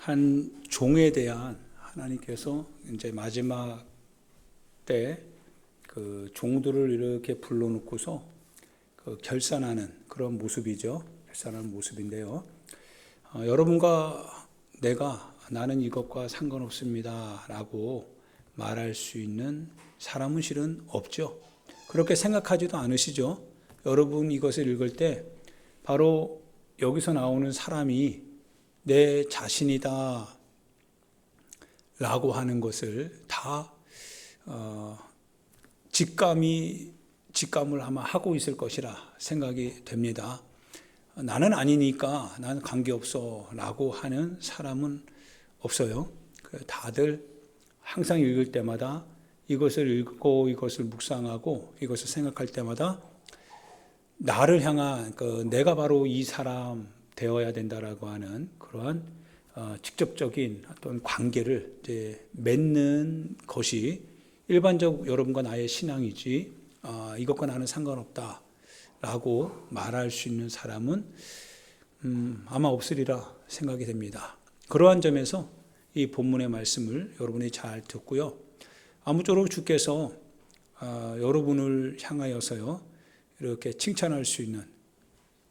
한 종에 대한 하나님께서 이제 마지막 때 그 종들을 이렇게 불러놓고서 그 결산하는 그런 모습이죠. 결산하는 모습인데요. 여러분과 나는 이것과 상관없습니다 라고 말할 수 있는 사람은 실은 없죠. 그렇게 생각하지도 않으시죠. 여러분 이것을 읽을 때 바로 여기서 나오는 사람이 내 자신이다 라고 하는 것을 다 직감을 아마 하고 있을 것이라 생각이 됩니다. 나는 아니니까 나는 관계없어 라고 하는 사람은 없어요. 다들 항상 읽을 때마다 이것을 읽고 이것을 묵상하고 이것을 생각할 때마다 나를 향한 내가 바로 이 사람 되어야 된다라고 하는 그러한 직접적인 어떤 관계를 이제 맺는 것이 일반적 여러분과 나의 신앙이지 이것과 나는 상관없다라고 말할 수 있는 사람은 아마 없으리라 생각이 됩니다. 그러한 점에서 이 본문의 말씀을 여러분이 잘 듣고요. 아무쪼록 주께서 여러분을 향하여서요 이렇게 칭찬할 수 있는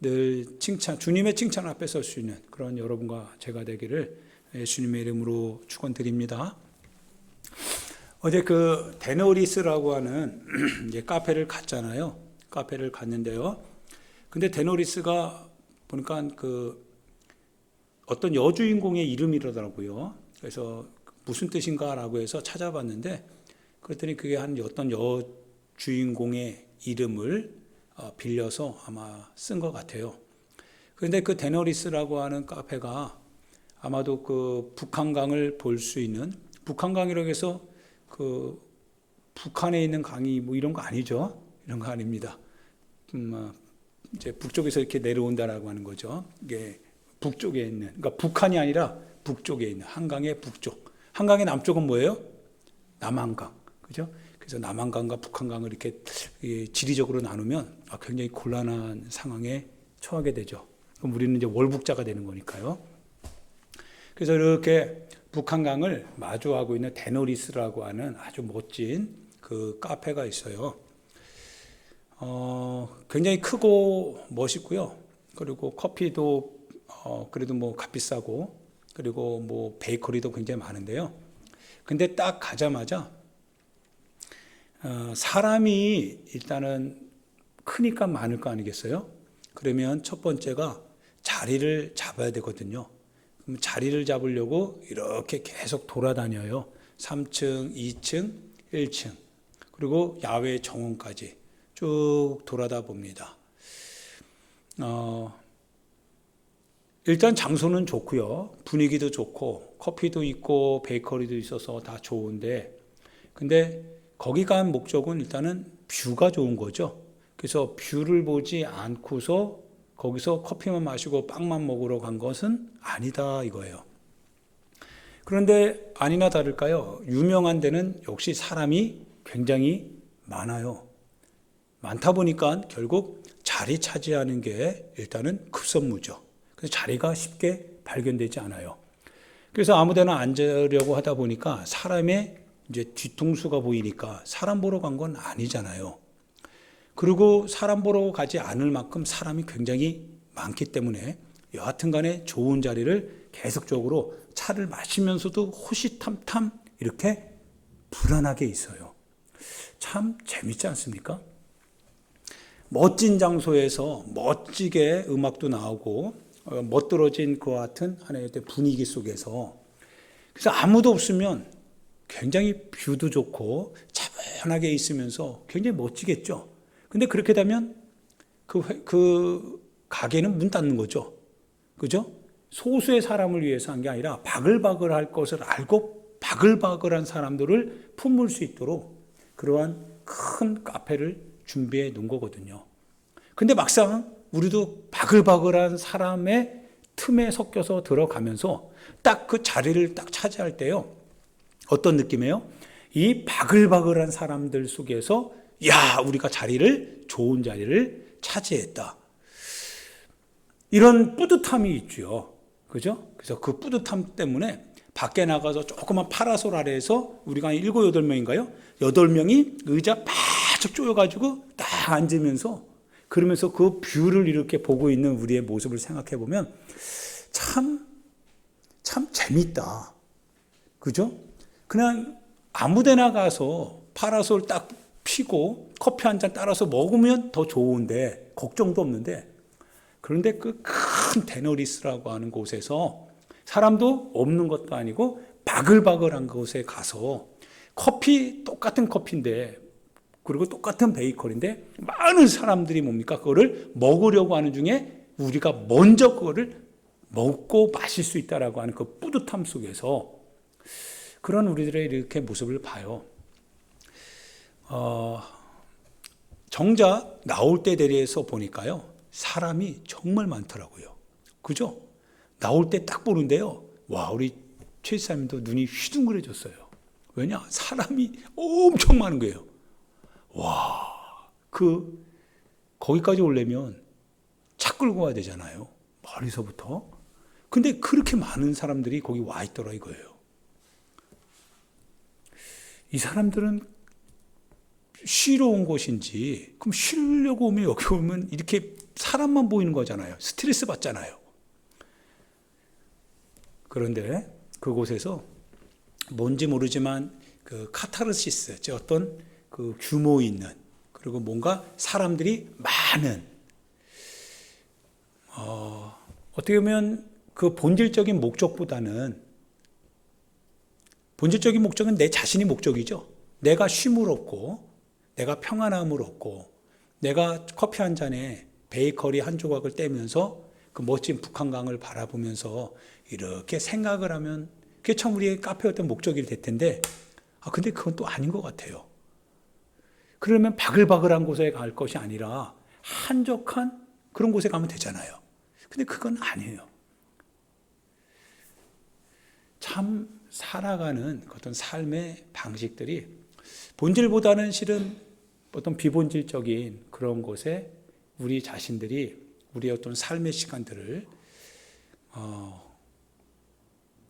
늘 주님의 칭찬 앞에 설 수 있는 그런 여러분과 제가 되기를 예수님의 이름으로 축원드립니다. 어제 그 데노리스라고 하는 이제 카페를 갔잖아요. 카페를 갔는데요. 근데 데노리스가 보니까 그 어떤 여주인공의 이름이라더라고요. 그래서 무슨 뜻인가라고 해서 찾아봤는데 그랬더니 그게 한 어떤 여주인공의 이름을 빌려서 아마 쓴 것 같아요. 그런데 그 데너리스라고 하는 카페가 아마도 그 북한강을 볼 수 있는 북한강이라고 해서 그 북한에 있는 강이 뭐 이런 거 아니죠? 이런 거 아닙니다. 이제 북쪽에서 이렇게 내려온다라고 하는 거죠. 이게 북쪽에 있는, 그러니까 북한이 아니라 북쪽에 있는 한강의 북쪽. 한강의 남쪽은 뭐예요? 남한강, 그죠? 그래서 남한강과 북한강을 이렇게 지리적으로 나누면 굉장히 곤란한 상황에 처하게 되죠. 그럼 우리는 이제 월북자가 되는 거니까요. 그래서 이렇게 북한강을 마주하고 있는 데노리스라고 하는 아주 멋진 그 카페가 있어요. 굉장히 크고 멋있고요. 그리고 커피도 그래도 뭐 값비싸고 그리고 뭐 베이커리도 굉장히 많은데요. 근데 딱 가자마자 사람이 일단은 크니까 많을 거 아니겠어요? 그러면 첫 번째가 자리를 잡아야 되거든요. 그럼 자리를 잡으려고 이렇게 계속 돌아다녀요. 3층, 2층, 1층 그리고 야외 정원까지 쭉 돌아다 봅니다. 일단 장소는 좋고요. 분위기도 좋고 커피도 있고 베이커리도 있어서 다 좋은데 근데 거기 간 목적은 일단은 뷰가 좋은 거죠. 그래서 뷰를 보지 않고서 거기서 커피만 마시고 빵만 먹으러 간 것은 아니다 이거예요. 그런데 아니나 다를까요? 유명한 데는 역시 사람이 굉장히 많아요. 많다 보니까 결국 자리 차지하는 게 일단은 급선무죠. 그래서 자리가 쉽게 발견되지 않아요. 그래서 아무데나 앉으려고 하다 보니까 사람의 이제 뒤통수가 보이니까 사람 보러 간 건 아니잖아요. 그리고 사람 보러 가지 않을 만큼 사람이 굉장히 많기 때문에 여하튼 간에 좋은 자리를 계속적으로 차를 마시면서도 호시탐탐 이렇게 불안하게 있어요. 참 재밌지 않습니까? 멋진 장소에서 멋지게 음악도 나오고 멋들어진 그와 같은 하나의 분위기 속에서 그래서 아무도 없으면 굉장히 뷰도 좋고 차분하게 있으면서 굉장히 멋지겠죠. 근데 그렇게 되면 그 가게는 문 닫는 거죠. 그죠? 소수의 사람을 위해서 한 게 아니라 바글바글할 것을 알고 바글바글한 사람들을 품을 수 있도록 그러한 큰 카페를 준비해 놓은 거거든요. 근데 막상 우리도 바글바글한 사람의 틈에 섞여서 들어가면서 딱 그 자리를 딱 차지할 때요. 어떤 느낌이에요? 이 바글바글한 사람들 속에서 우리가 좋은 자리를 차지했다. 이런 뿌듯함이 있죠. 그죠? 그래서 그 뿌듯함 때문에 밖에 나가서 조그만 파라솔 아래에서 우리가 한 7, 8명인가요? 8명이 의자 바짝 조여가지고 딱 앉으면서 그러면서 그 뷰를 이렇게 보고 있는 우리의 모습을 생각해 보면 참 재밌다. 그죠? 그냥 아무 데나 가서 파라솔 딱 피고 커피 한 잔 따라서 먹으면 더 좋은데 걱정도 없는데 그런데 그 큰 데너리스라고 하는 곳에서 사람도 없는 것도 아니고 바글바글한 곳에 가서 커피 똑같은 커피인데 그리고 똑같은 베이커리인데 많은 사람들이 뭡니까? 그거를 먹으려고 하는 중에 우리가 먼저 그거를 먹고 마실 수 있다라고 하는 그 뿌듯함 속에서 그런 우리들의 이렇게 모습을 봐요. 정작 나올 때 대리에서 보니까요. 사람이 정말 많더라고요. 그죠? 나올 때 딱 보는데요. 와, 우리 최 지사님도 눈이 휘둥그레졌어요. 왜냐? 사람이 엄청 많은 거예요. 와, 거기까지 오려면 차 끌고 와야 되잖아요. 머리서부터. 근데 그렇게 많은 사람들이 거기 와 있더라 이거예요. 이 사람들은 쉬러 온 곳인지, 그럼 쉬려고 오면 여기 오면 이렇게 사람만 보이는 거잖아요. 스트레스 받잖아요. 그런데 그곳에서 뭔지 모르지만 그 카타르시스, 어떤 그 규모 있는, 그리고 뭔가 사람들이 많은, 어떻게 보면 그 본질적인 목적은 내 자신이 목적이죠. 내가 쉼을 얻고, 내가 평안함을 얻고, 내가 커피 한 잔에 베이커리 한 조각을 떼면서 그 멋진 북한강을 바라보면서 이렇게 생각을 하면 그게 참 우리의 카페의 어떤 목적이 될 텐데, 근데 그건 또 아닌 것 같아요. 그러면 바글바글한 곳에 갈 것이 아니라 한적한 그런 곳에 가면 되잖아요. 근데 그건 아니에요. 참 살아가는 어떤 삶의 방식들이 본질보다는 실은 어떤 비본질적인 그런 곳에 우리 자신들이 우리의 어떤 삶의 시간들을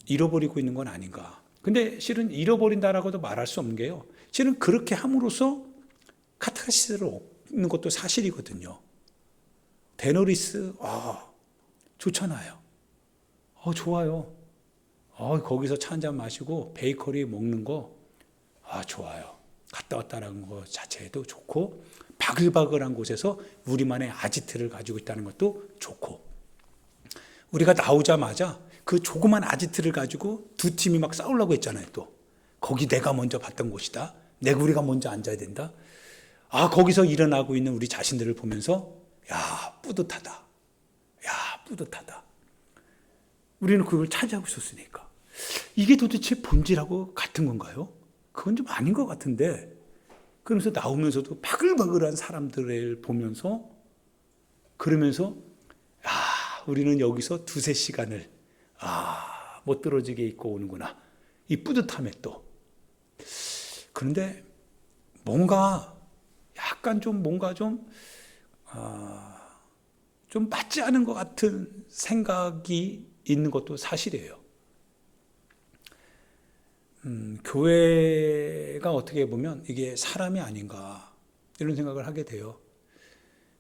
잃어버리고 있는 건 아닌가. 근데 실은 잃어버린다라고도 말할 수 없는 게요. 실은 그렇게 함으로써 카타르시스를 얻는 것도 사실이거든요. 데너리스, 좋잖아요. 좋아요. 거기서 차 한잔 마시고 베이커리 먹는 거, 좋아요. 갔다 왔다라는 것 자체도 좋고, 바글바글한 곳에서 우리만의 아지트를 가지고 있다는 것도 좋고, 우리가 나오자마자 그 조그만 아지트를 가지고 두 팀이 막 싸우려고 했잖아요, 또. 거기 내가 먼저 봤던 곳이다. 우리가 먼저 앉아야 된다. 거기서 일어나고 있는 우리 자신들을 보면서, 뿌듯하다. 뿌듯하다. 우리는 그걸 차지하고 있었으니까. 이게 도대체 본질하고 같은 건가요? 그건 좀 아닌 것 같은데, 그러면서 나오면서도 바글바글한 사람들을 보면서, 그러면서, 우리는 여기서 2-3시간을, 못 들어지게 있고 오는구나. 이 뿌듯함에 또. 그런데 뭔가, 약간 좀 맞지 않은 것 같은 생각이 있는 것도 사실이에요. 교회가 어떻게 보면 이게 사람이 아닌가 이런 생각을 하게 돼요.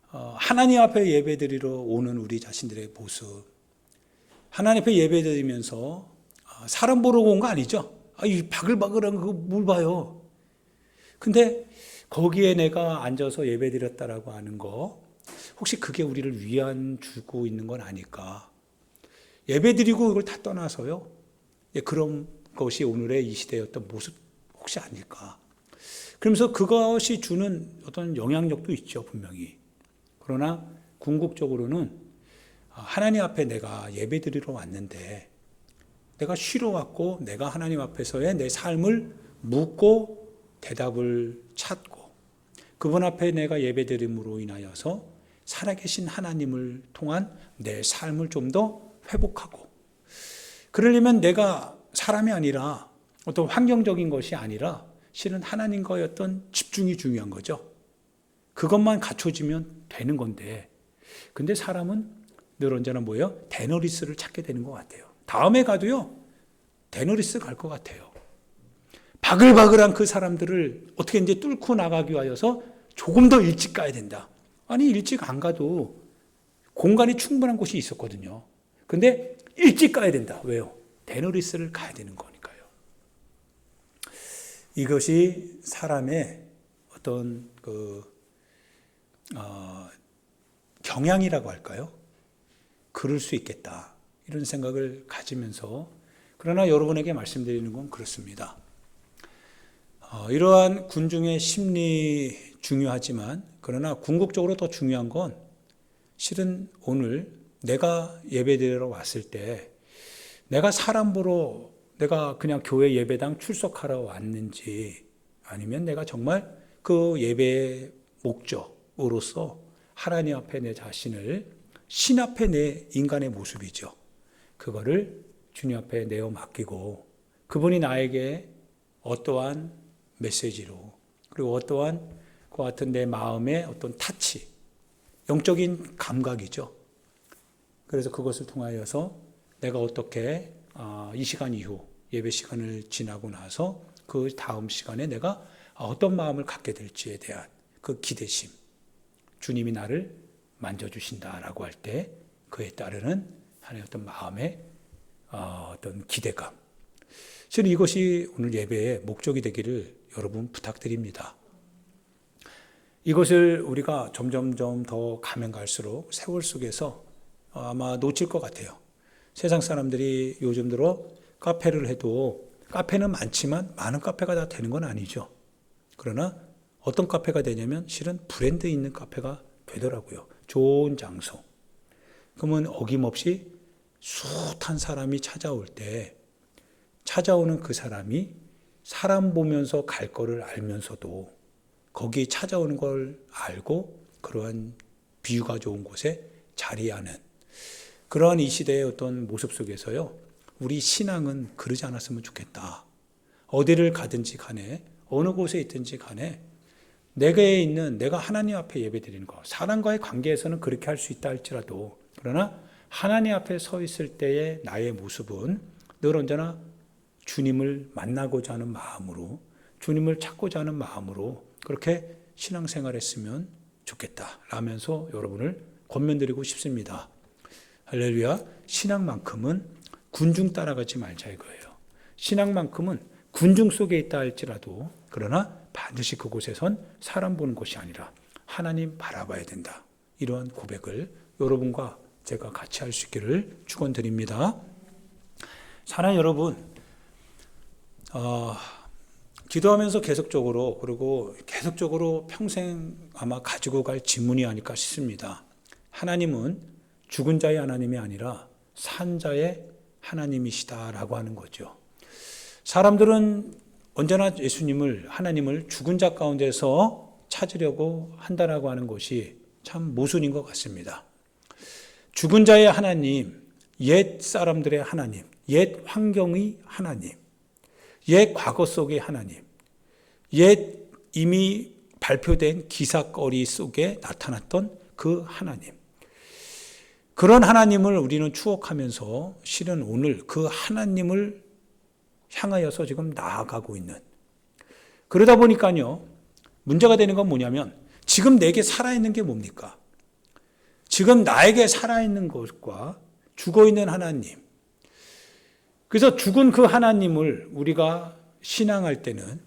하나님 앞에 예배드리러 오는 우리 자신들의 모습, 하나님 앞에 예배드리면서 사람 보러 온 거 아니죠? 이 바글바글한 그거 뭘 봐요. 근데 거기에 내가 앉아서 예배드렸다라고 하는 거, 혹시 그게 우리를 위안 주고 있는 건 아닐까? 예배드리고 이걸 다 떠나서요. 그런 것이 오늘의 이 시대의 어떤 모습 혹시 아닐까? 그러면서 그것이 주는 어떤 영향력도 있죠, 분명히. 그러나 궁극적으로는 하나님 앞에 내가 예배드리러 왔는데, 내가 쉬러 왔고, 내가 하나님 앞에서의 내 삶을 묻고 대답을 찾고, 그분 앞에 내가 예배드림으로 인하여서 살아계신 하나님을 통한 내 삶을 좀 더 회복하고, 그러려면 내가 사람이 아니라 어떤 환경적인 것이 아니라 실은 하나님과의 어떤 집중이 중요한 거죠. 그것만 갖춰지면 되는 건데, 근데 사람은 늘 언제나 뭐예요? 데너리스를 찾게 되는 것 같아요. 다음에 가도요, 데너리스 갈 것 같아요. 바글바글한 그 사람들을 어떻게 이제 뚫고 나가기 위하여서 조금 더 일찍 가야 된다. 아니, 일찍 안 가도 공간이 충분한 곳이 있었거든요. 근데 일찍 가야 된다. 왜요? 데너리스를 가야 되는 거니까요. 이것이 사람의 어떤 경향이라고 할까요? 그럴 수 있겠다. 이런 생각을 가지면서, 그러나 여러분에게 말씀드리는 건 그렇습니다. 이러한 군중의 심리 중요하지만, 그러나 궁극적으로 더 중요한 건 실은 오늘 내가 예배드리러 왔을 때 내가 사람 보러 내가 그냥 교회 예배당 출석하러 왔는지, 아니면 내가 정말 그 예배의 목적으로서 하나님 앞에 내 자신을, 신 앞에 내 인간의 모습이죠, 그거를 주님 앞에 내어 맡기고 그분이 나에게 어떠한 메시지로, 그리고 어떠한 그 같은 내 마음의 어떤 타치, 영적인 감각이죠. 그래서 그것을 통하여서 내가 어떻게 이 시간 이후 예배 시간을 지나고 나서 그 다음 시간에 내가 어떤 마음을 갖게 될지에 대한 그 기대심, 주님이 나를 만져주신다라고 할 때 그에 따르는 하나의 어떤 마음의 어떤 기대감, 실은 이것이 오늘 예배의 목적이 되기를 여러분 부탁드립니다. 이것을 우리가 점점점 더 가면 갈수록 세월 속에서 아마 놓칠 것 같아요. 세상 사람들이 요즘 들어 카페를 해도, 카페는 많지만 많은 카페가 다 되는 건 아니죠. 그러나 어떤 카페가 되냐면 실은 브랜드 있는 카페가 되더라고요. 좋은 장소. 그러면 어김없이 숱한 사람이 찾아올 때, 찾아오는 그 사람이 사람 보면서 갈 거를 알면서도 거기 찾아오는 걸 알고 그러한 비유가 좋은 곳에 자리하는, 그러한 이 시대의 어떤 모습 속에서요, 우리 신앙은 그러지 않았으면 좋겠다. 어디를 가든지 간에, 어느 곳에 있든지 간에 내게 있는, 내가 하나님 앞에 예배드리는 것, 사람과의 관계에서는 그렇게 할 수 있다 할지라도, 그러나 하나님 앞에 서 있을 때의 나의 모습은 늘 언제나 주님을 만나고자 하는 마음으로, 주님을 찾고자 하는 마음으로 그렇게 신앙생활했으면 좋겠다 라면서 여러분을 권면드리고 싶습니다. 할렐루야. 신앙만큼은 군중 따라가지 말자 이거예요. 신앙만큼은 군중 속에 있다 할지라도, 그러나 반드시 그곳에선 사람 보는 곳이 아니라 하나님 바라봐야 된다. 이러한 고백을 여러분과 제가 같이 할 수 있기를 축원드립니다. 사랑하는 여러분, 기도하면서 계속적으로, 그리고 계속적으로 평생 아마 가지고 갈 질문이 아닐까 싶습니다. 하나님은 죽은 자의 하나님이 아니라 산 자의 하나님이시다라고 하는 거죠. 사람들은 언제나 예수님을, 하나님을 죽은 자 가운데서 찾으려고 한다라고 하는 것이 참 모순인 것 같습니다. 죽은 자의 하나님, 옛 사람들의 하나님, 옛 환경의 하나님, 옛 과거 속의 하나님, 옛 이미 발표된 기사거리 속에 나타났던 그 하나님, 그런 하나님을 우리는 추억하면서 실은 오늘 그 하나님을 향하여서 지금 나아가고 있는, 그러다 보니까요, 문제가 되는 건 뭐냐면 지금 내게 살아있는 게 뭡니까? 지금 나에게 살아있는 것과 죽어있는 하나님, 그래서 죽은 그 하나님을 우리가 신앙할 때는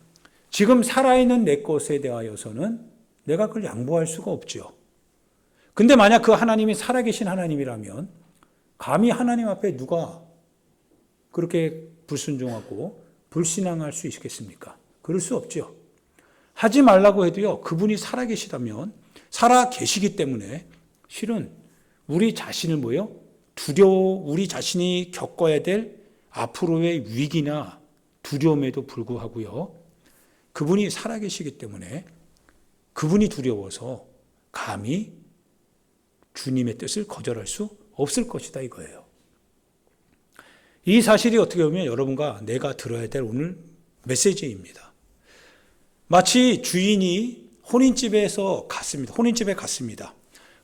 지금 살아있는 내 것에 대하여서는 내가 그걸 양보할 수가 없죠. 근데 만약 그 하나님이 살아계신 하나님이라면 감히 하나님 앞에 누가 그렇게 불순종하고 불신앙할 수 있겠습니까? 그럴 수 없죠. 하지 말라고 해도요, 그분이 살아계시다면, 살아계시기 때문에 실은 우리 자신을 뭐예요? 우리 자신이 겪어야 될 앞으로의 위기나 두려움에도 불구하고요, 그분이 살아계시기 때문에 그분이 두려워서 감히 주님의 뜻을 거절할 수 없을 것이다 이거예요. 이 사실이 어떻게 보면 여러분과 내가 들어야 될 오늘 메시지입니다. 마치 주인이 혼인집에 갔습니다.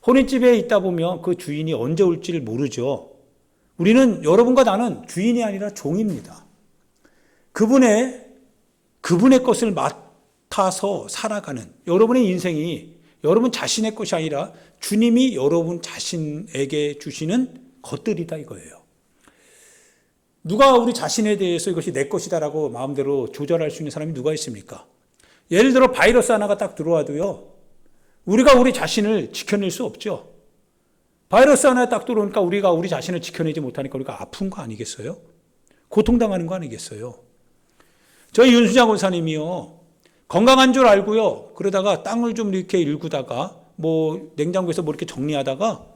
혼인집에 있다 보면 그 주인이 언제 올지를 모르죠. 우리는, 여러분과 나는 주인이 아니라 종입니다. 그분의 것을 맡아서 살아가는 여러분의 인생이 여러분 자신의 것이 아니라 주님이 여러분 자신에게 주시는 것들이다 이거예요. 누가 우리 자신에 대해서 이것이 내 것이다라고 마음대로 조절할 수 있는 사람이 누가 있습니까? 예를 들어 바이러스 하나가 딱 들어와도요, 우리가 우리 자신을 지켜낼 수 없죠. 바이러스 하나 딱 들어오니까 우리가 우리 자신을 지켜내지 못하니까 우리가 아픈 거 아니겠어요? 고통당하는 거 아니겠어요? 저희 윤수장 권사님이요, 건강한 줄 알고요, 그러다가 땅을 좀 이렇게 일구다가 뭐 냉장고에서 뭐 이렇게 정리하다가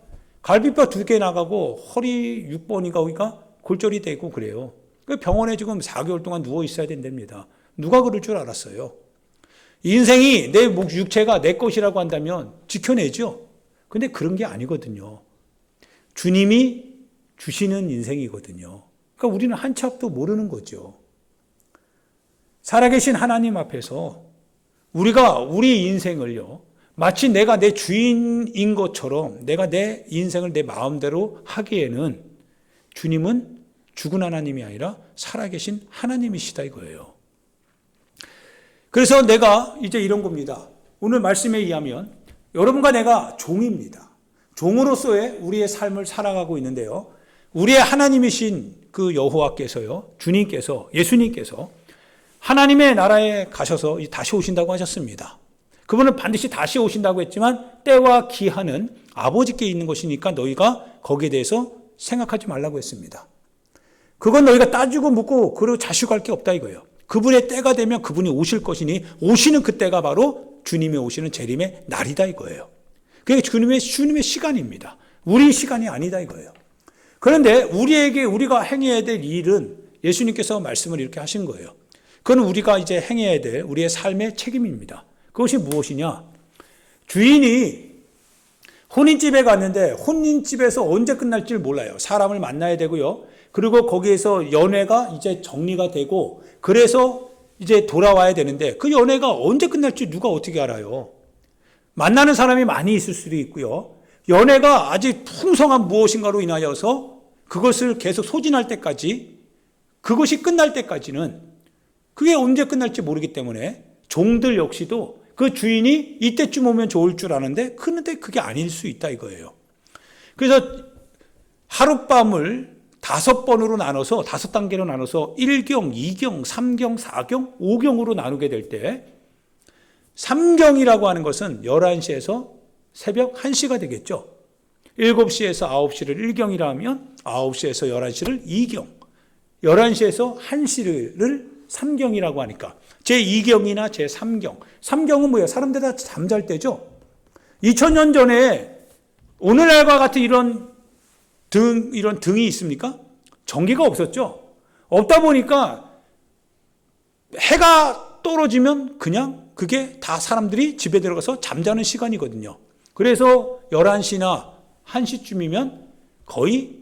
갈비뼈 2개 나가고 허리 6번인가 거기가 골절이 되고 그래요. 그 병원에 지금 4개월 동안 누워 있어야 된답니다. 누가 그럴 줄 알았어요? 인생이 내 육체가 내 것이라고 한다면 지켜내죠. 근데 그런 게 아니거든요. 주님이 주시는 인생이거든요. 그러니까 우리는 한 치 앞도 모르는 거죠. 살아계신 하나님 앞에서 우리가 우리 인생을요, 마치 내가 내 주인인 것처럼 내가 내 인생을 내 마음대로 하기에는 주님은 죽은 하나님이 아니라 살아계신 하나님이시다 이거예요. 그래서 내가 이제 이런 겁니다. 오늘 말씀에 의하면 여러분과 내가 종입니다. 종으로서의 우리의 삶을 살아가고 있는데요, 우리의 하나님이신 그 여호와께서요, 주님께서, 예수님께서 하나님의 나라에 가셔서 다시 오신다고 하셨습니다. 그분은 반드시 다시 오신다고 했지만 때와 기한은 아버지께 있는 것이니까 너희가 거기에 대해서 생각하지 말라고 했습니다. 그건 너희가 따지고 묻고 그리고 자식할 게 없다 이거예요. 그분의 때가 되면 그분이 오실 것이니 오시는 그때가 바로 주님이 오시는 재림의 날이다 이거예요. 그게 주님의 시간입니다. 우리 시간이 아니다 이거예요. 그런데 우리가 행해야 될 일은 예수님께서 말씀을 이렇게 하신 거예요. 그건 우리가 이제 행해야 될 우리의 삶의 책임입니다. 그것이 무엇이냐? 주인이 혼인집에 갔는데 혼인집에서 언제 끝날지 몰라요. 사람을 만나야 되고요. 그리고 거기에서 연애가 이제 정리가 되고 그래서 이제 돌아와야 되는데 그 연애가 언제 끝날지 누가 어떻게 알아요? 만나는 사람이 많이 있을 수도 있고요. 연애가 아직 풍성한 무엇인가로 인하여서 그것을 계속 소진할 때까지, 그것이 끝날 때까지는 그게 언제 끝날지 모르기 때문에 종들 역시도 그 주인이 이때쯤 오면 좋을 줄 아는데 그런데 그게 아닐 수 있다 이거예요. 그래서 하룻밤을 5번으로 나눠서 5단계로 나눠서 1경, 2경, 3경, 4경, 5경으로 나누게 될 때 3경이라고 하는 것은 11시에서 새벽 1시가 되겠죠. 7시에서 9시를 1경이라 하면 9시에서 11시를 2경, 11시에서 1시를 3경이라고 하니까 제2경이나 제3경. 3경은 뭐예요? 사람들 다 잠잘 때죠. 2000년 전에 오늘날과 같은 이런 등이 있습니까? 전기가 없었죠. 없다 보니까 해가 떨어지면 그냥 그게 다 사람들이 집에 들어가서 잠자는 시간이거든요. 그래서 11시나 1시쯤이면 거의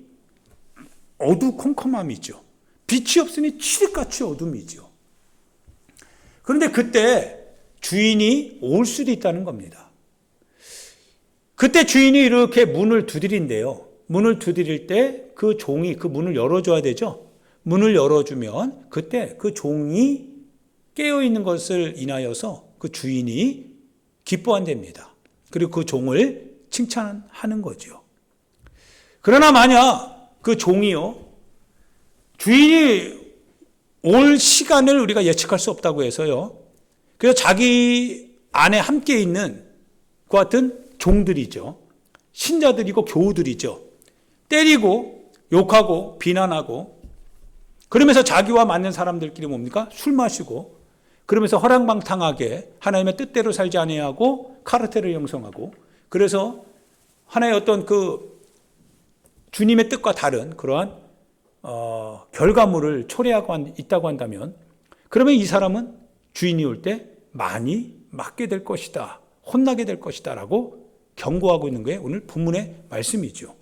어두컴컴함이죠. 빛이 없으니 칠흑같이 어둠이죠. 그런데 그때 주인이 올 수도 있다는 겁니다. 그때 주인이 이렇게 문을 두드린대요. 문을 두드릴 때 그 종이 그 문을 열어줘야 되죠. 문을 열어주면 그때 그 종이 깨어있는 것을 인하여서 그 주인이 기뻐한답니다. 그리고 그 종을 칭찬하는 거죠. 그러나 만약 그 종이요, 주인이 올 시간을 우리가 예측할 수 없다고 해서요, 그래서 자기 안에 함께 있는 그 같은 종들이죠. 신자들이고 교우들이죠. 때리고 욕하고 비난하고 그러면서 자기와 맞는 사람들끼리 뭡니까? 술 마시고 그러면서 허랑방탕하게 하나님의 뜻대로 살지 아니하고 카르텔을 형성하고 그래서 하나의 어떤 그 주님의 뜻과 다른 그러한 결과물을 초래하고 있다고 한다면 그러면 이 사람은 주인이 올 때 많이 맞게 될 것이다. 혼나게 될 것이다 라고 경고하고 있는 게 오늘 본문의 말씀이죠.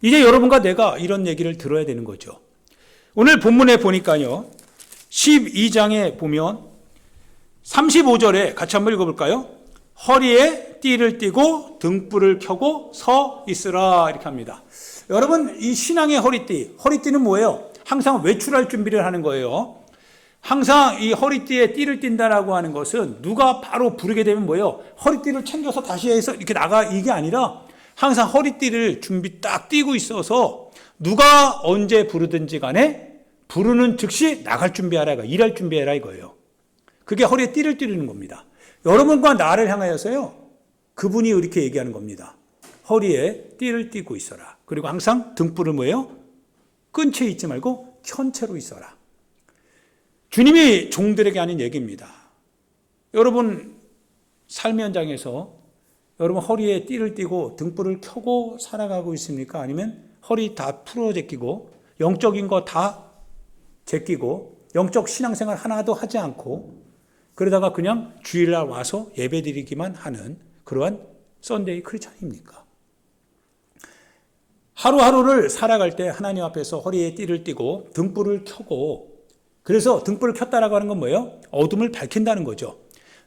이제 여러분과 내가 이런 얘기를 들어야 되는 거죠. 오늘 본문에 보니까요, 12장에 보면 35절에 같이 한번 읽어볼까요? 허리에 띠를 띠고 등불을 켜고 서 있으라 이렇게 합니다. 여러분 이 신앙의 허리띠는 뭐예요? 항상 외출할 준비를 하는 거예요. 항상 이 허리띠에 띠를 띈다라고 하는 것은 누가 바로 부르게 되면 뭐예요? 허리띠를 챙겨서 다시 해서 이렇게 나가 이게 아니라 항상 허리띠를 준비 딱 띄고 있어서 누가 언제 부르든지 간에 부르는 즉시 나갈 준비하라, 일할 준비해라 이거예요. 그게 허리에 띠를 띠는 겁니다. 여러분과 나를 향하여서요. 그분이 이렇게 얘기하는 겁니다. 허리에 띠를 띠고 있어라. 그리고 항상 등불을 뭐예요? 끈 채 있지 말고 켠 채로 있어라. 주님이 종들에게 하는 얘기입니다. 여러분 삶의 현장에서 여러분 허리에 띠를 띠고 등불을 켜고 살아가고 있습니까? 아니면 허리 다 풀어 제끼고 영적인 거 다 제끼고 영적 신앙생활 하나도 하지 않고 그러다가 그냥 주일날 와서 예배드리기만 하는 그러한 썬데이 크리스찬입니까? 하루하루를 살아갈 때 하나님 앞에서 허리에 띠를 띠고 등불을 켜고 그래서 등불을 켰다라고 하는 건 뭐예요? 어둠을 밝힌다는 거죠.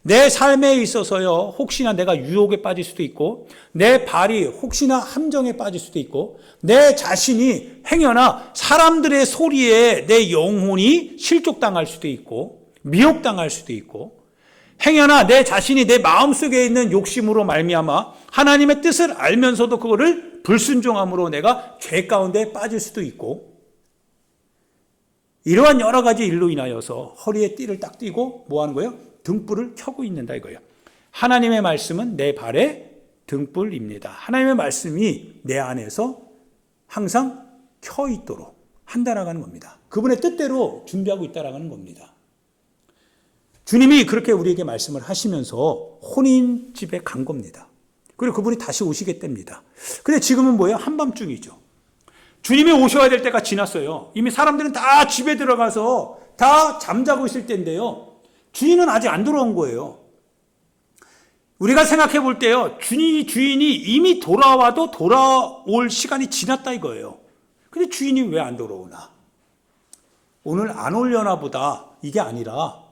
내 삶에 있어서요, 혹시나 내가 유혹에 빠질 수도 있고, 내 발이 혹시나 함정에 빠질 수도 있고, 내 자신이 행여나 사람들의 소리에 내 영혼이 실족당할 수도 있고, 미혹당할 수도 있고, 행여나 내 자신이 내 마음속에 있는 욕심으로 말미암아 하나님의 뜻을 알면서도 그거를 불순종함으로 내가 죄 가운데 빠질 수도 있고, 이러한 여러 가지 일로 인하여서 허리에 띠를 딱 띠고 뭐 하는 거예요? 등불을 켜고 있는다 이거예요. 하나님의 말씀은 내 발의 등불입니다. 하나님의 말씀이 내 안에서 항상 켜 있도록 한다라는 겁니다. 그분의 뜻대로 준비하고 있다라는 겁니다. 주님이 그렇게 우리에게 말씀을 하시면서 혼인집에 간 겁니다. 그리고 그분이 다시 오시겠답니다. 근데 지금은 뭐예요? 한밤중이죠. 주님이 오셔야 될 때가 지났어요. 이미 사람들은 다 집에 들어가서 다 잠자고 있을 때인데요. 주인은 아직 안 돌아온 거예요. 우리가 생각해 볼 때요. 주인이 이미 돌아와도 돌아올 시간이 지났다 이거예요. 근데 주인이 왜 안 돌아오나? 오늘 안 오려나 보다 이게 아니라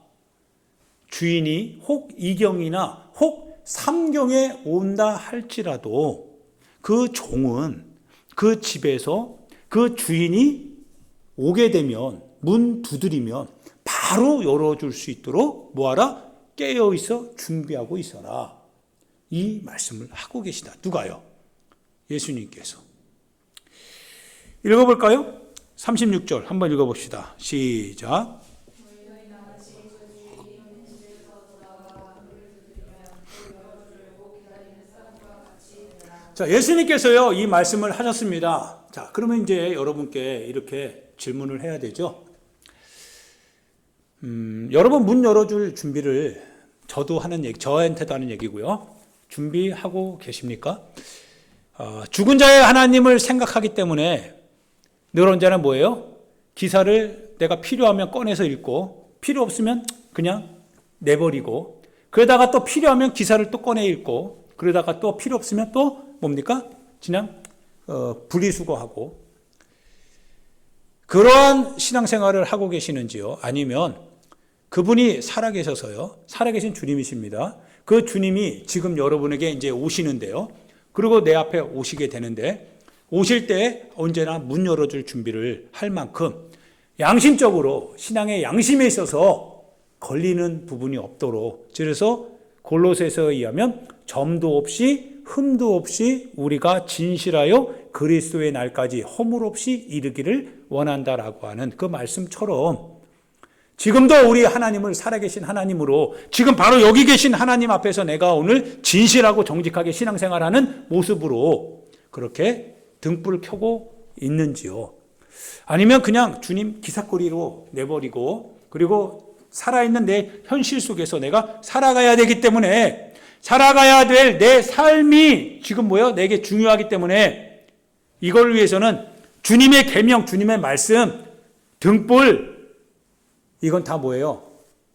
주인이 혹 이경이나 혹 삼경에 온다 할지라도 그 종은 그 집에서 그 주인이 오게 되면 문 두드리면 바로 열어줄 수 있도록 뭐하라? 깨어있어 준비하고 있어라. 이 말씀을 하고 계시다. 누가요? 예수님께서. 읽어볼까요? 36절 한번 읽어봅시다. 시작. 자, 예수님께서요, 이 말씀을 하셨습니다. 자, 그러면 이제 여러분께 이렇게 질문을 해야 되죠. 여러분 문 열어줄 준비를 저도 하는 얘기, 저한테도 하는 얘기고요. 준비하고 계십니까? 죽은 자의 하나님을 생각하기 때문에 늘 언제나 뭐예요? 기사를 내가 필요하면 꺼내서 읽고 필요 없으면 그냥 내버리고 그러다가 또 필요하면 기사를 또 꺼내 읽고 그러다가 또 필요 없으면 또 뭡니까? 그냥 분리수거하고 그러한 신앙생활을 하고 계시는지요? 아니면 그분이 살아계셔서요. 살아계신 주님이십니다. 그 주님이 지금 여러분에게 이제 오시는데요. 그리고 내 앞에 오시게 되는데 오실 때 언제나 문 열어줄 준비를 할 만큼 양심적으로 신앙의 양심에 있어서 걸리는 부분이 없도록 그래서 골로새서에 의하면 점도 없이 흠도 없이 우리가 진실하여 그리스도의 날까지 허물 없이 이르기를 원한다라고 하는 그 말씀처럼 지금도 우리 하나님을 살아계신 하나님으로 지금 바로 여기 계신 하나님 앞에서 내가 오늘 진실하고 정직하게 신앙생활하는 모습으로 그렇게 등불을 켜고 있는지요? 아니면 그냥 주님 기사거리로 내버리고 그리고 살아있는 내 현실 속에서 내가 살아가야 되기 때문에 살아가야 될 내 삶이 지금 뭐예요? 내게 중요하기 때문에 이걸 위해서는 주님의 계명, 주님의 말씀, 등불 이건 다 뭐예요?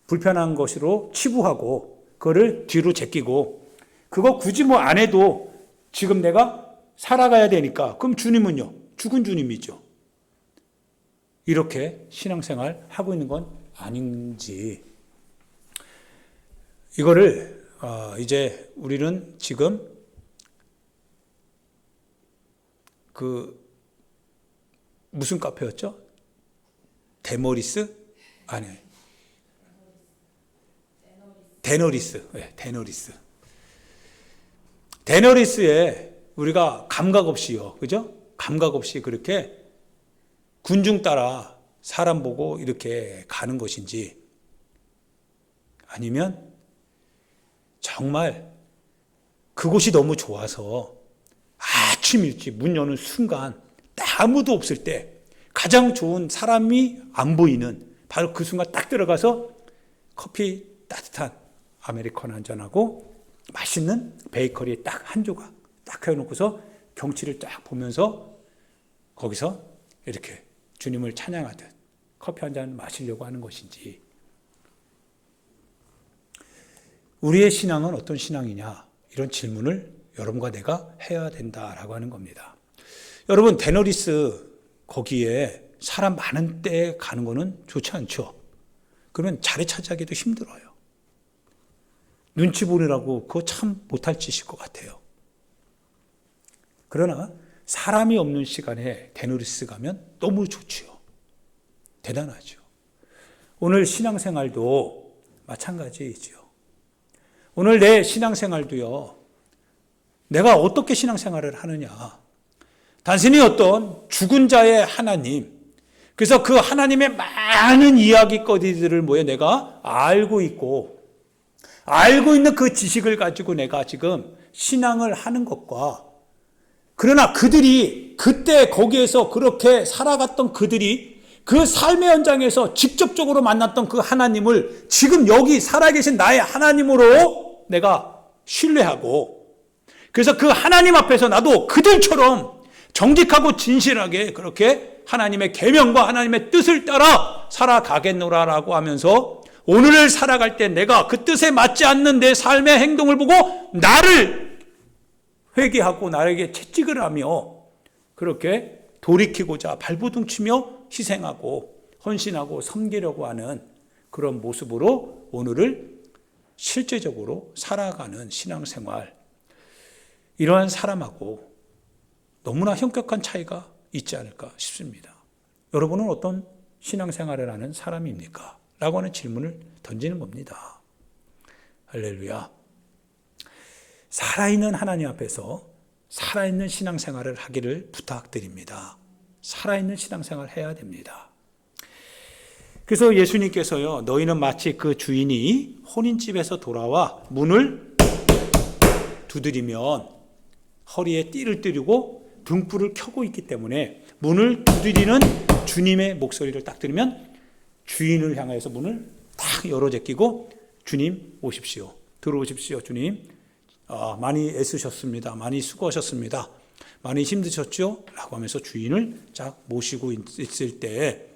불편한 것으로 치부하고 그거를 뒤로 제끼고 그거 굳이 뭐 안 해도 지금 내가 살아가야 되니까 그럼 주님은요? 죽은 주님이죠. 이렇게 신앙생활 하고 있는 건 아닌지 이거를 이제 우리는 지금 무슨 카페였죠? 데모리스? 아니, 데너리스. 네, 데너리스. 데너리스에 우리가 감각 없이요, 그죠? 감각 없이 그렇게 군중 따라 사람 보고 이렇게 가는 것인지, 아니면 정말 그곳이 너무 좋아서 아침 일찍 문 여는 순간 아무도 없을 때 가장 좋은 사람이 안 보이는 바로 그 순간 딱 들어가서 커피 따뜻한 아메리카노 한잔하고 맛있는 베이커리에 딱 한 조각 딱 해놓고서 경치를 딱 보면서 거기서 이렇게 주님을 찬양하듯 커피 한 잔 마시려고 하는 것인지, 우리의 신앙은 어떤 신앙이냐, 이런 질문을 여러분과 내가 해야 된다라고 하는 겁니다. 여러분, 데너리스 거기에 사람 많은 때에 가는 거는 좋지 않죠. 그러면 자리 차지하기도 힘들어요. 눈치 보느라고 그거 참 못할 짓일 것 같아요. 그러나 사람이 없는 시간에 데너리스 가면 너무 좋지요. 대단하죠. 오늘 신앙생활도 마찬가지이죠. 오늘 내 신앙생활도요, 내가 어떻게 신앙생활을 하느냐, 단순히 어떤 죽은 자의 하나님, 그래서 그 하나님의 많은 이야기거리들을 모여 내가 알고 있고, 알고 있는 그 지식을 가지고 내가 지금 신앙을 하는 것과, 그러나 그들이 그때 거기에서 그렇게 살아갔던 그들이 그 삶의 현장에서 직접적으로 만났던 그 하나님을 지금 여기 살아계신 나의 하나님으로 내가 신뢰하고, 그래서 그 하나님 앞에서 나도 그들처럼 정직하고 진실하게 그렇게 하나님의 계명과 하나님의 뜻을 따라 살아가겠노라라고 하면서 오늘을 살아갈 때 내가 그 뜻에 맞지 않는 내 삶의 행동을 보고 나를 회개하고 나에게 채찍을 하며 그렇게 돌이키고자 발버둥치며 희생하고 헌신하고 섬기려고 하는 그런 모습으로 오늘을 실제적으로 살아가는 신앙생활, 이러한 사람하고 너무나 현격한 차이가 있지 않을까 싶습니다. 여러분은 어떤 신앙생활을 하는 사람입니까? 라고 하는 질문을 던지는 겁니다. 할렐루야. 살아있는 하나님 앞에서 살아있는 신앙생활을 하기를 부탁드립니다. 살아있는 신앙생활을 해야 됩니다. 그래서 예수님께서요, 너희는 마치 그 주인이 혼인집에서 돌아와 문을 두드리면 허리에 띠를 띠르고 등불을 켜고 있기 때문에 문을 두드리는 주님의 목소리를 딱 들으면 주인을 향해서 문을 딱 열어 제끼고 주님 오십시오. 들어오십시오. 주님 많이 애쓰셨습니다. 많이 수고하셨습니다. 많이 힘드셨죠? 라고 하면서 주인을 쫙 모시고 있을 때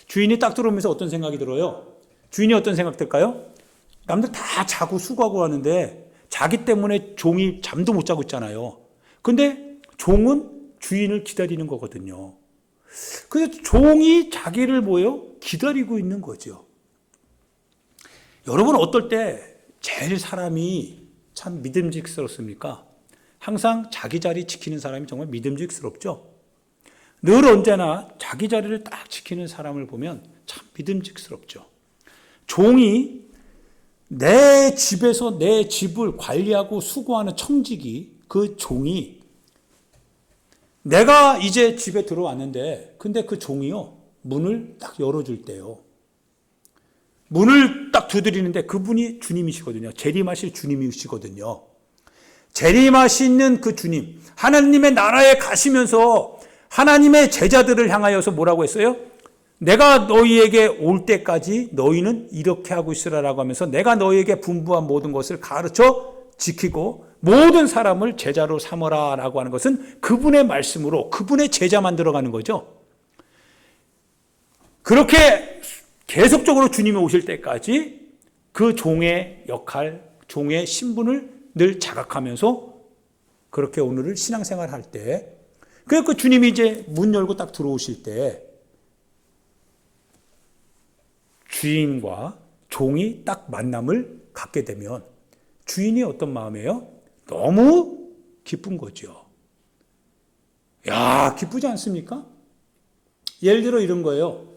주인이 딱 들어오면서 어떤 생각이 들어요? 주인이 어떤 생각 들까요? 남들 다 자고 수고하고 하는데 자기 때문에 종이 잠도 못 자고 있잖아요. 근데 종은 주인을 기다리는 거거든요. 그래서 종이 자기를 기다리고 있는 거죠. 여러분, 어떨 때 제일 사람이 참 믿음직스럽습니까? 항상 자기 자리 지키는 사람이 정말 믿음직스럽죠. 늘 언제나 자기 자리를 딱 지키는 사람을 보면 참 믿음직스럽죠. 종이 내 집에서 내 집을 관리하고 수고하는 청지기, 그 종이 내가 이제 집에 들어왔는데 근데 그 종이요, 문을 딱 열어줄 때요, 문을 딱 두드리는데 그분이 주님이시거든요. 재림하실 주님이시거든요. 재림하시는 그 주님, 하나님의 나라에 가시면서 하나님의 제자들을 향하여서 뭐라고 했어요? 내가 너희에게 올 때까지 너희는 이렇게 하고 있으라라고 하면서 내가 너희에게 분부한 모든 것을 가르쳐 지키고 모든 사람을 제자로 삼어라라고 하는 것은 그분의 말씀으로 그분의 제자 만들어가는 거죠. 그렇게 계속적으로 주님이 오실 때까지 그 종의 역할, 종의 신분을 늘 자각하면서 그렇게 오늘을 신앙생활 할 때, 그 주님이 이제 문 열고 딱 들어오실 때 주인과 종이 딱 만남을 갖게 되면 주인이 어떤 마음이에요? 너무 기쁜 거죠. 야, 기쁘지 않습니까? 예를 들어 이런 거예요.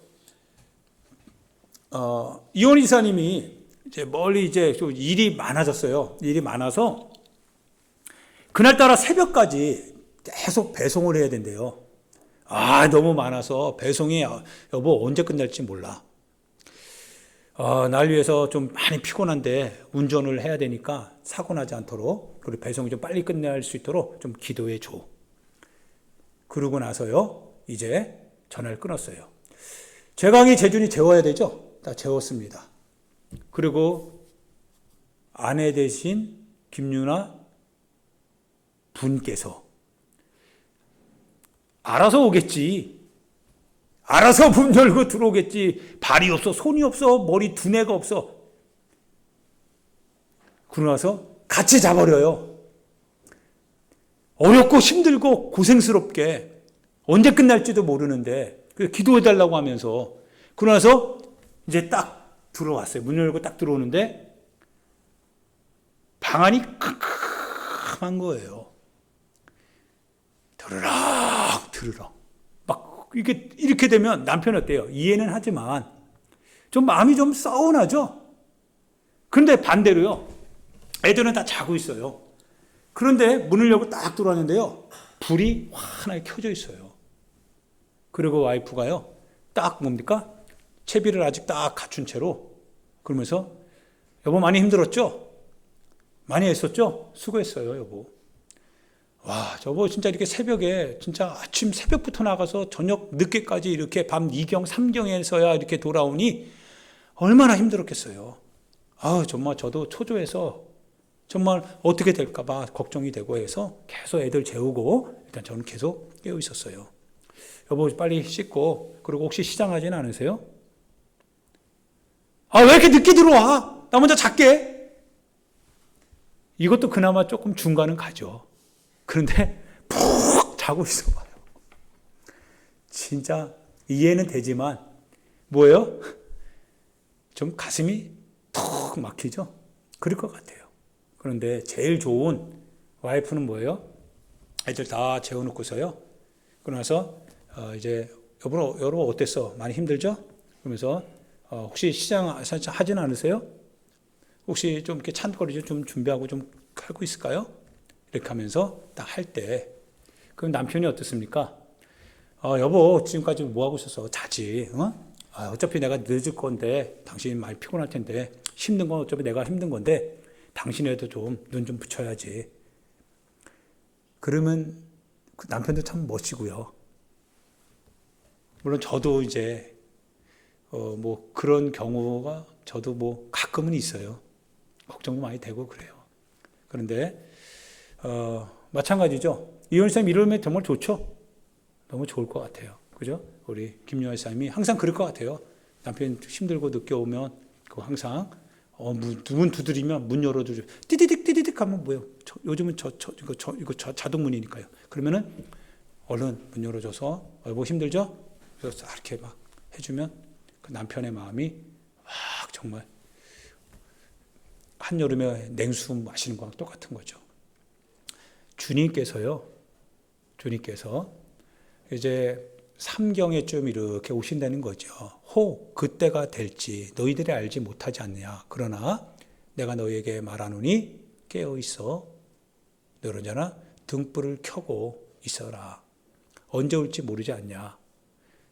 이혼 이사님이 이제 멀리 이제 좀 일이 많아졌어요. 일이 많아서 그날따라 새벽까지 계속 배송을 해야 된대요. 너무 많아서 배송이 여보 언제 끝날지 몰라. 날 위해서 좀 많이 피곤한데 운전을 해야 되니까 사고 나지 않도록 그리고 배송이 좀 빨리 끝날 수 있도록 좀 기도해 줘. 그러고 나서요 이제 전화를 끊었어요. 제강이 재준이 재워야 되죠. 다 재웠습니다. 그리고 아내 대신 김유나 분께서 알아서 오겠지. 알아서 문 열고 들어오겠지. 발이 없어, 손이 없어, 머리 두뇌가 없어. 그러고 나서 같이 자버려요. 어렵고 힘들고 고생스럽게 언제 끝날지도 모르는데 기도해달라고 하면서 그러고 나서 이제 딱 들어왔어요. 문 열고 딱 들어오는데 방안이 캄캄한 거예요. 드르륵 막 이게 이렇게 되면 남편이 어때요? 이해는 하지만 좀 마음이 좀 서운하죠. 그런데 반대로요. 애들은 다 자고 있어요. 그런데 문을 열고 딱 들어왔는데요. 불이 환하게 켜져 있어요. 그리고 와이프가요. 딱 뭡니까? 채비를 아직 딱 갖춘 채로 그러면서 여보 많이 힘들었죠? 많이 했었죠? 수고했어요, 여보. 와, 저거 진짜 이렇게 새벽에 진짜 아침 새벽부터 나가서 저녁 늦게까지 이렇게 밤 2경, 3경에서야 이렇게 돌아오니 얼마나 힘들었겠어요. 정말 저도 초조해서 정말 어떻게 될까봐 걱정이 되고 해서 계속 애들 재우고 일단 저는 계속 깨어 있었어요. 여보 빨리 씻고 그리고 혹시 시장하지는 않으세요? 왜 이렇게 늦게 들어와? 나 먼저 잘게. 이것도 그나마 조금 중간은 가죠. 그런데 푹 자고 있어 봐요. 진짜 이해는 되지만 뭐예요? 좀 가슴이 턱 막히죠? 그럴 것 같아요. 그런데 제일 좋은 와이프는 뭐예요? 애들 다 재워놓고서요. 그러면서 이제 여보 어땠어? 많이 힘들죠? 그러면서 혹시 시장 하진 않으세요? 혹시 좀 이렇게 찬거리 좀 준비하고 좀 하고 있을까요? 이렇게 하면서 딱 할 때 그럼 남편이 어떻습니까? 여보 지금까지 뭐 하고 있었어? 자지. 어차피 내가 늦을 건데 당신이 많이 피곤할 텐데 힘든 건 어차피 내가 힘든 건데 당신에도 좀 눈 좀 붙여야지. 그러면 그 남편도 참 멋지고요. 물론 저도 이제 뭐 그런 경우가 저도 뭐 가끔은 있어요. 걱정도 많이 되고 그래요. 그런데 마찬가지죠. 이혼사님 이러면 정말 좋죠. 너무 좋을 것 같아요. 그죠? 우리 김요한 사님이 항상 그럴 것 같아요. 남편 힘들고 늦게 오면 항상 문 두드리면 문 열어주죠. 띠디딕 하면 뭐예요? 요즘은 이거 자동문이니까요. 그러면은 얼른 문 열어줘서 뭐 힘들죠? 그래서 이렇게 막 해주면 그 남편의 마음이 막 정말 한여름에 냉수 마시는 거랑 똑같은 거죠. 주님께서 이제 삼경에쯤 이렇게 오신다는 거죠. 그때가 될지 너희들이 알지 못하지 않느냐. 그러나 내가 너희에게 말하노니 깨어 있어. 너희는 등불을 켜고 있어라. 언제 올지 모르지 않냐.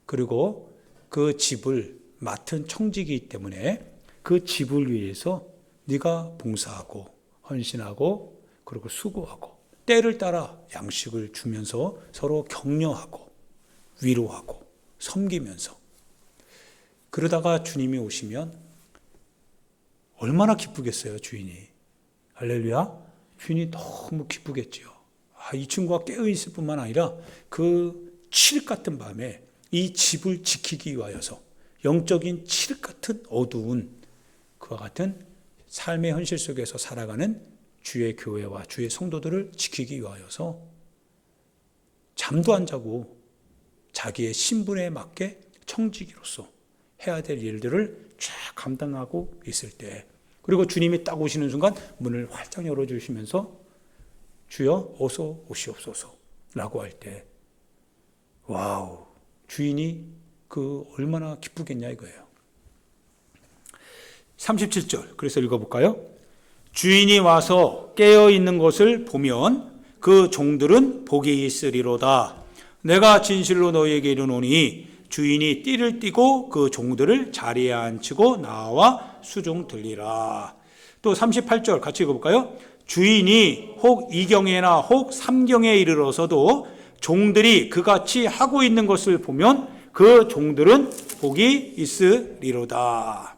그리고 그 집을 맡은 청지기이기 때문에 그 집을 위해서 네가 봉사하고 헌신하고 그리고 수고하고 때를 따라 양식을 주면서 서로 격려하고 위로하고 섬기면서 그러다가 주님이 오시면 얼마나 기쁘겠어요, 주인이. 할렐루야. 주인이 너무 기쁘겠지요. 이 친구가 깨어있을 뿐만 아니라 그 칠흑 같은 밤에 이 집을 지키기 위하여서 영적인 칠흑 같은 어두운 그와 같은 삶의 현실 속에서 살아가는 주의 교회와 주의 성도들을 지키기 위하여서 잠도 안 자고 자기의 신분에 맞게 청지기로서 해야 될 일들을 쫙 감당하고 있을 때 그리고 주님이 딱 오시는 순간 문을 활짝 열어주시면서 주여 어서 오시옵소서 라고 할 때 와우, 주인이 얼마나 기쁘겠냐 이거예요. 37절 그래서 읽어볼까요? 주인이 와서 깨어있는 것을 보면 그 종들은 복이 있으리로다. 내가 진실로 너희에게 이르노니 주인이 띠를 띠고 그 종들을 자리에 앉히고 나와 수종 들리라. 또 38절 같이 읽어볼까요? 주인이 혹 2경에나 혹 3경에 이르러서도 종들이 그같이 하고 있는 것을 보면 그 종들은 복이 있으리로다.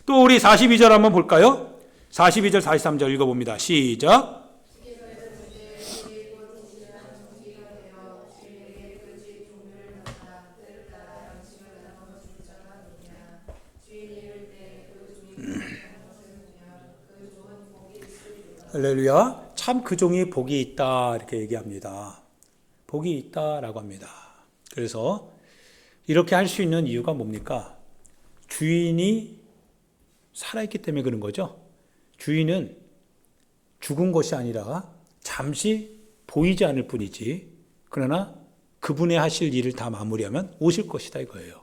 또 우리 42절 한번 볼까요? 42절 43절 읽어봅니다. 시작. 할렐루야. 참 그 종이 복이 있다 이렇게 얘기합니다. 복이 있다라고 합니다. 그래서 이렇게 할 수 있는 이유가 뭡니까? 주인이 살아있기 때문에 그런 거죠. 주인은 죽은 것이 아니라 잠시 보이지 않을 뿐이지, 그러나 그분의 하실 일을 다 마무리하면 오실 것이다 이거예요.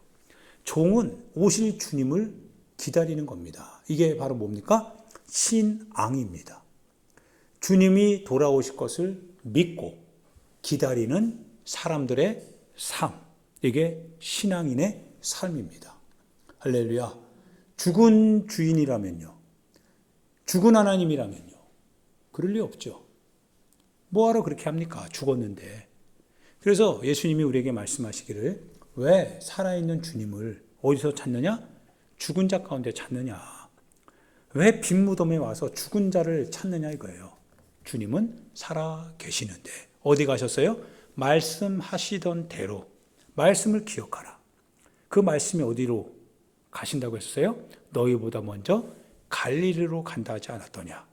종은 오실 주님을 기다리는 겁니다. 이게 바로 뭡니까? 신앙입니다. 주님이 돌아오실 것을 믿고 기다리는 사람들의 삶, 이게 신앙인의 삶입니다. 할렐루야. 죽은 주인이라면요, 죽은 하나님이라면요, 그럴 리 없죠. 뭐하러 그렇게 합니까? 죽었는데. 그래서 예수님이 우리에게 말씀하시기를 왜 살아있는 주님을 어디서 찾느냐? 죽은 자 가운데 찾느냐? 왜 빈 무덤에 와서 죽은 자를 찾느냐 이거예요. 주님은 살아 계시는데 어디 가셨어요? 말씀하시던 대로 말씀을 기억하라. 그 말씀이 어디로 가신다고 했어요? 너희보다 먼저 갈릴리로 간다 하지 않았더냐.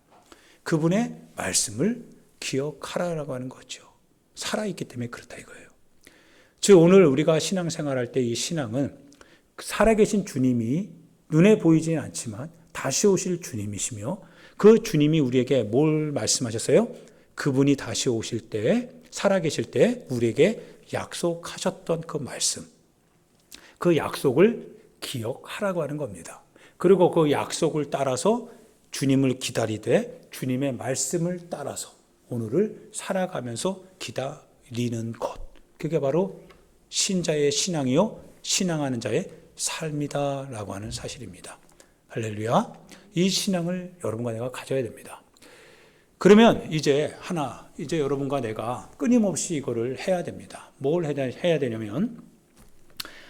그분의 말씀을 기억하라라고 하는 거죠. 살아있기 때문에 그렇다 이거예요. 즉 오늘 우리가 신앙생활할 때 이 신앙은 살아계신 주님이 눈에 보이지는 않지만 다시 오실 주님이시며 그 주님이 우리에게 뭘 말씀하셨어요? 그분이 다시 오실 때, 살아계실 때 우리에게 약속하셨던 그 말씀, 그 약속을 기억하라고 하는 겁니다. 그리고 그 약속을 따라서 주님을 기다리되 주님의 말씀을 따라서 오늘을 살아가면서 기다리는 것, 그게 바로 신자의 신앙이요 신앙하는 자의 삶이다라고 하는 사실입니다. 할렐루야. 이 신앙을 여러분과 내가 가져야 됩니다. 그러면 이제 여러분과 내가 끊임없이 이거를 해야 됩니다. 뭘 해야 되냐면,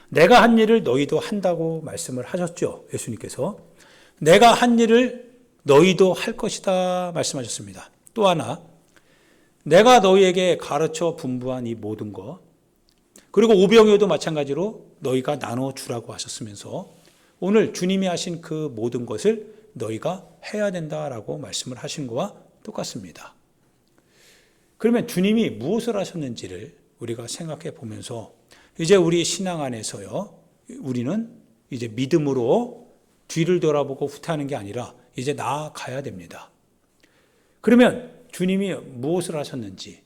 내가 한 일을 너희도 한다고 말씀을 하셨죠. 예수님께서 내가 한 일을 너희도 할 것이다 말씀하셨습니다. 또 하나, 내가 너희에게 가르쳐 분부한 이 모든 것, 그리고 오병이어도 마찬가지로 너희가 나눠주라고 하셨으면서 오늘 주님이 하신 그 모든 것을 너희가 해야 된다라고 말씀을 하신 것과 똑같습니다. 그러면 주님이 무엇을 하셨는지를 우리가 생각해 보면서 이제 우리 신앙 안에서요, 우리는 이제 믿음으로 뒤를 돌아보고 후퇴하는 게 아니라 이제 나아가야 됩니다. 그러면 주님이 무엇을 하셨는지,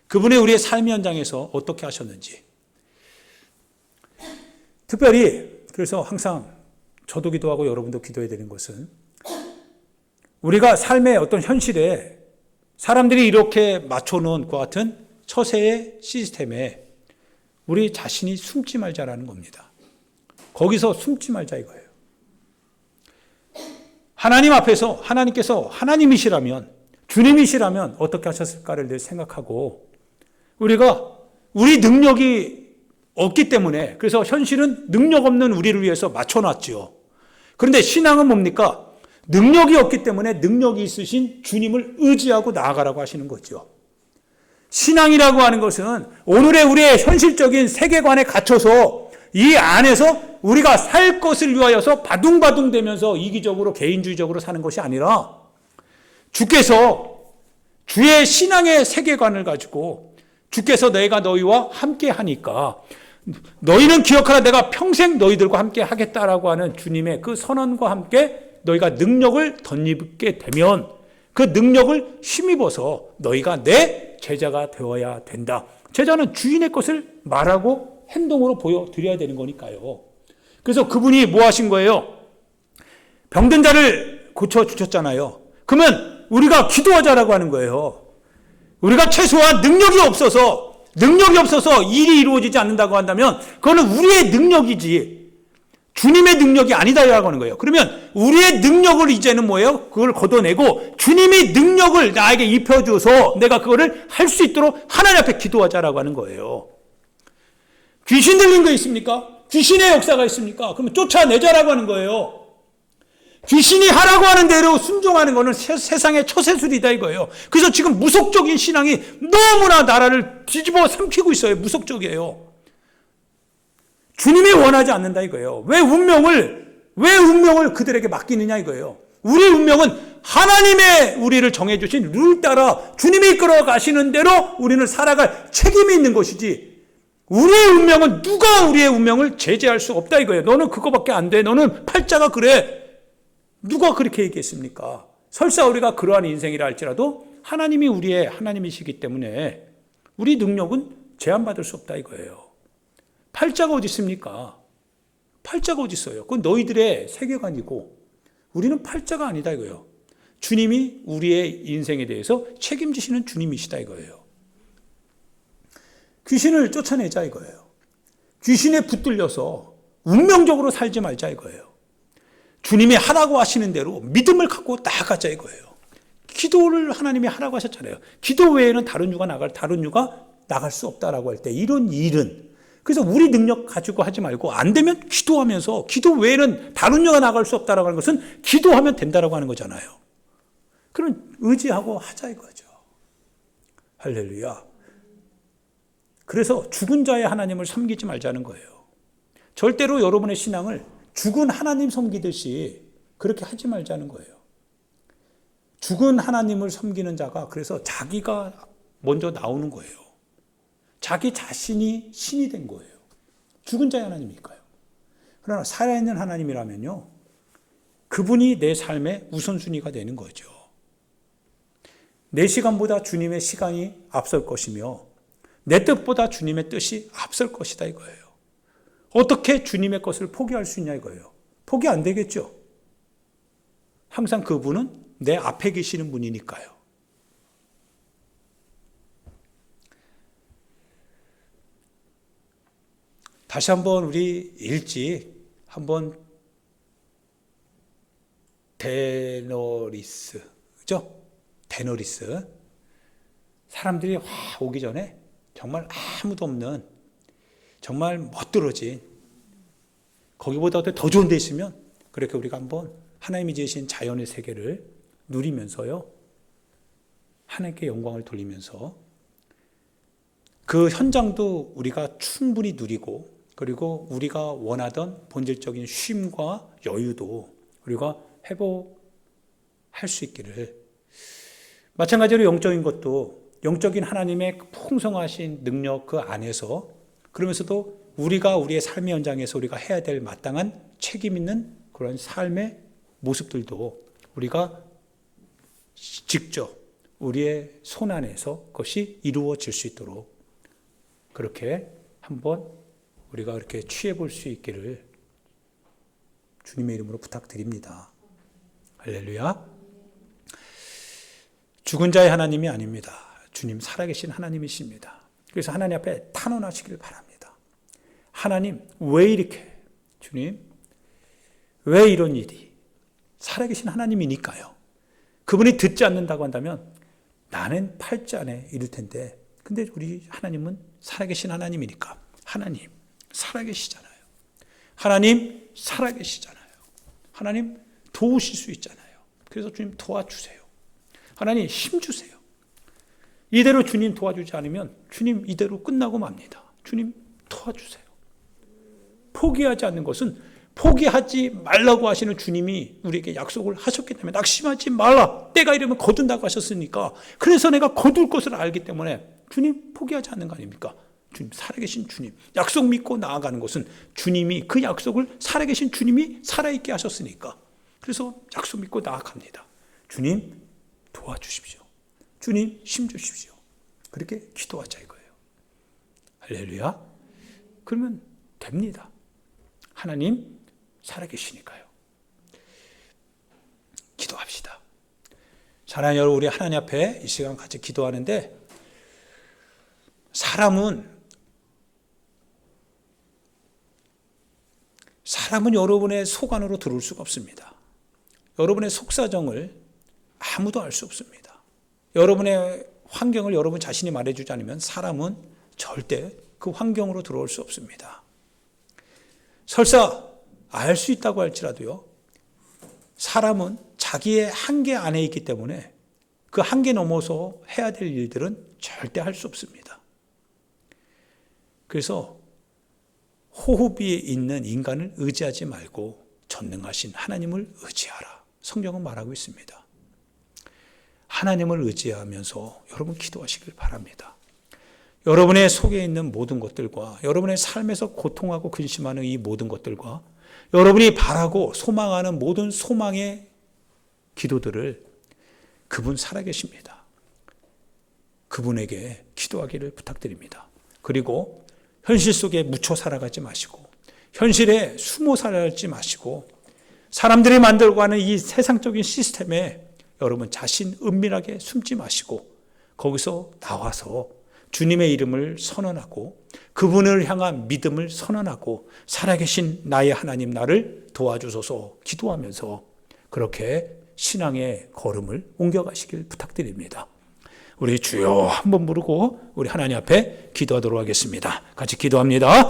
그분의 우리의 삶의 현장에서 어떻게 하셨는지, 특별히 그래서 항상 저도 기도하고 여러분도 기도해야 되는 것은, 우리가 삶의 어떤 현실에 사람들이 이렇게 맞춰놓은 것 같은 처세의 시스템에 우리 자신이 숨지 말자라는 겁니다. 거기서 숨지 말자 이거예요. 하나님 앞에서 하나님께서 하나님이시라면, 주님이시라면 어떻게 하셨을까를 늘 생각하고, 우리가 우리 능력이 없기 때문에, 그래서 현실은 능력 없는 우리를 위해서 맞춰놨죠. 그런데 신앙은 뭡니까? 능력이 없기 때문에 능력이 있으신 주님을 의지하고 나아가라고 하시는 거죠. 신앙이라고 하는 것은 오늘의 우리의 현실적인 세계관에 갇혀서 이 안에서 우리가 살 것을 위하여서 바둥바둥대면서 이기적으로 개인주의적으로 사는 것이 아니라, 주께서 주의 신앙의 세계관을 가지고 주께서 내가 너희와 함께 하니까 너희는 기억하라, 내가 평생 너희들과 함께 하겠다라고 하는 주님의 그 선언과 함께 너희가 능력을 덧입게 되면 그 능력을 힘입어서 너희가 내 제자가 되어야 된다. 제자는 주인의 것을 말하고 행동으로 보여드려야 되는 거니까요. 그래서 그분이 뭐 하신 거예요? 병든 자를 고쳐주셨잖아요. 그러면 우리가 기도하자라고 하는 거예요. 우리가 최소한 능력이 없어서 일이 이루어지지 않는다고 한다면 그거는 우리의 능력이지 주님의 능력이 아니다라고 하는 거예요. 그러면 우리의 능력을 이제는 뭐예요? 그걸 걷어내고 주님의 능력을 나에게 입혀줘서 내가 그거를 할 수 있도록 하나님 앞에 기도하자라고 하는 거예요. 귀신 들린 거 있습니까? 귀신의 역사가 있습니까? 그러면 쫓아내자라고 하는 거예요. 귀신이 하라고 하는 대로 순종하는 것은 세상의 처세술이다 이거예요. 그래서 지금 무속적인 신앙이 너무나 나라를 뒤집어 삼키고 있어요. 무속적이에요. 주님이 원하지 않는다 이거예요. 왜 운명을 그들에게 맡기느냐 이거예요. 우리의 운명은 하나님의 우리를 정해주신 룰 따라 주님이 이끌어 가시는 대로 우리는 살아갈 책임이 있는 것이지 우리의 운명은 누가 우리의 운명을 제재할 수 없다 이거예요. 너는 그거밖에 안 돼. 너는 팔자가 그래. 누가 그렇게 얘기했습니까? 설사 우리가 그러한 인생이라 할지라도 하나님이 우리의 하나님이시기 때문에 우리 능력은 제한받을 수 없다 이거예요. 팔자가 어디 있습니까? 팔자가 어디 있어요? 그건 너희들의 세계관이고 우리는 팔자가 아니다 이거예요. 주님이 우리의 인생에 대해서 책임지시는 주님이시다 이거예요. 귀신을 쫓아내자 이거예요. 귀신에 붙들려서 운명적으로 살지 말자 이거예요. 주님이 하라고 하시는 대로 믿음을 갖고 나아가자 이거예요. 기도를 하나님이 하라고 하셨잖아요. 기도 외에는 다른 유가 나갈 수 없다라고 할 때 이런 일은 그래서 우리 능력 가지고 하지 말고 안 되면 기도하면서 기도 외에는 다른 유가 나갈 수 없다라고 하는 것은 기도하면 된다라고 하는 거잖아요. 그럼 의지하고 하자 이거죠. 할렐루야. 그래서 죽은 자의 하나님을 섬기지 말자는 거예요. 절대로 여러분의 신앙을 죽은 하나님 섬기듯이 그렇게 하지 말자는 거예요. 죽은 하나님을 섬기는 자가 그래서 자기가 먼저 나오는 거예요. 자기 자신이 신이 된 거예요. 죽은 자의 하나님이니까요. 그러나 살아있는 하나님이라면요. 그분이 내 삶의 우선순위가 되는 거죠. 내 시간보다 주님의 시간이 앞설 것이며 내 뜻보다 주님의 뜻이 앞설 것이다 이거예요. 어떻게 주님의 것을 포기할 수 있냐 이거예요. 포기 안 되겠죠. 항상 그분은 내 앞에 계시는 분이니까요. 다시 한번 우리 일찍 한번 데너리스, 그죠? 데너리스. 사람들이 오기 전에 정말 아무도 없는 정말 멋들어진 거기보다 더 좋은 데 있으면 그렇게 우리가 한번 하나님이 지으신 자연의 세계를 누리면서요. 하나님께 영광을 돌리면서 그 현장도 우리가 충분히 누리고 그리고 우리가 원하던 본질적인 쉼과 여유도 우리가 회복할 수 있기를 마찬가지로 영적인 것도 영적인 하나님의 풍성하신 능력 그 안에서 그러면서도 우리가 우리의 삶의 현장에서 우리가 해야 될 마땅한 책임 있는 그런 삶의 모습들도 우리가 직접 우리의 손 안에서 그것이 이루어질 수 있도록 그렇게 한번 우리가 그렇게 취해 볼 수 있기를 주님의 이름으로 부탁드립니다. 할렐루야. 죽은 자의 하나님이 아닙니다. 주님 살아계신 하나님이십니다. 그래서 하나님 앞에 탄원하시길 바랍니다. 하나님 왜 이렇게 주님 왜 이런 일이 살아계신 하나님이니까요. 그분이 듣지 않는다고 한다면 나는 팔자네 이럴 텐데 근데 우리 하나님은 살아계신 하나님이니까 하나님 살아계시잖아요. 하나님 살아계시잖아요. 하나님 도우실 수 있잖아요. 그래서 주님 도와주세요. 하나님 힘주세요. 이대로 주님 도와주지 않으면 주님 이대로 끝나고 맙니다. 주님 도와주세요. 포기하지 않는 것은 포기하지 말라고 하시는 주님이 우리에게 약속을 하셨기 때문에 낙심하지 말라. 때가 이르면 거둔다고 하셨으니까 그래서 내가 거둘 것을 알기 때문에 주님 포기하지 않는 거 아닙니까? 주님 살아계신 주님 약속 믿고 나아가는 것은 주님이 그 약속을 살아계신 주님이 살아있게 하셨으니까 그래서 약속 믿고 나아갑니다. 주님 도와주십시오. 주님 힘 주십시오. 그렇게 기도하자 이거예요. 할렐루야. 그러면 됩니다. 하나님 살아계시니까요. 기도합시다. 사랑하는 여러분, 우리 하나님 앞에 이 시간 같이 기도하는데, 사람은 여러분의 속 안으로 들어올 수가 없습니다. 여러분의 속사정을 아무도 알 수 없습니다. 여러분의 환경을 여러분 자신이 말해주지 않으면 사람은 절대 그 환경으로 들어올 수 없습니다. 설사 알 수 있다고 할지라도요, 사람은 자기의 한계 안에 있기 때문에 그 한계 넘어서 해야 될 일들은 절대 할 수 없습니다. 그래서 호흡 위에 있는 인간을 의지하지 말고 전능하신 하나님을 의지하라. 성경은 말하고 있습니다. 하나님을 의지하면서 여러분 기도하시길 바랍니다. 여러분의 속에 있는 모든 것들과 여러분의 삶에서 고통하고 근심하는 이 모든 것들과 여러분이 바라고 소망하는 모든 소망의 기도들을 그분 살아계십니다. 그분에게 기도하기를 부탁드립니다. 그리고 현실 속에 묻혀 살아가지 마시고, 현실에 숨어 살아가지 마시고, 사람들이 만들고 하는 이 세상적인 시스템에 여러분 자신 은밀하게 숨지 마시고, 거기서 나와서 주님의 이름을 선언하고 그분을 향한 믿음을 선언하고, 살아계신 나의 하나님 나를 도와주소서 기도하면서 그렇게 신앙의 걸음을 옮겨가시길 부탁드립니다. 우리 주여 한번 부르고 우리 하나님 앞에 기도하도록 하겠습니다. 같이 기도합니다.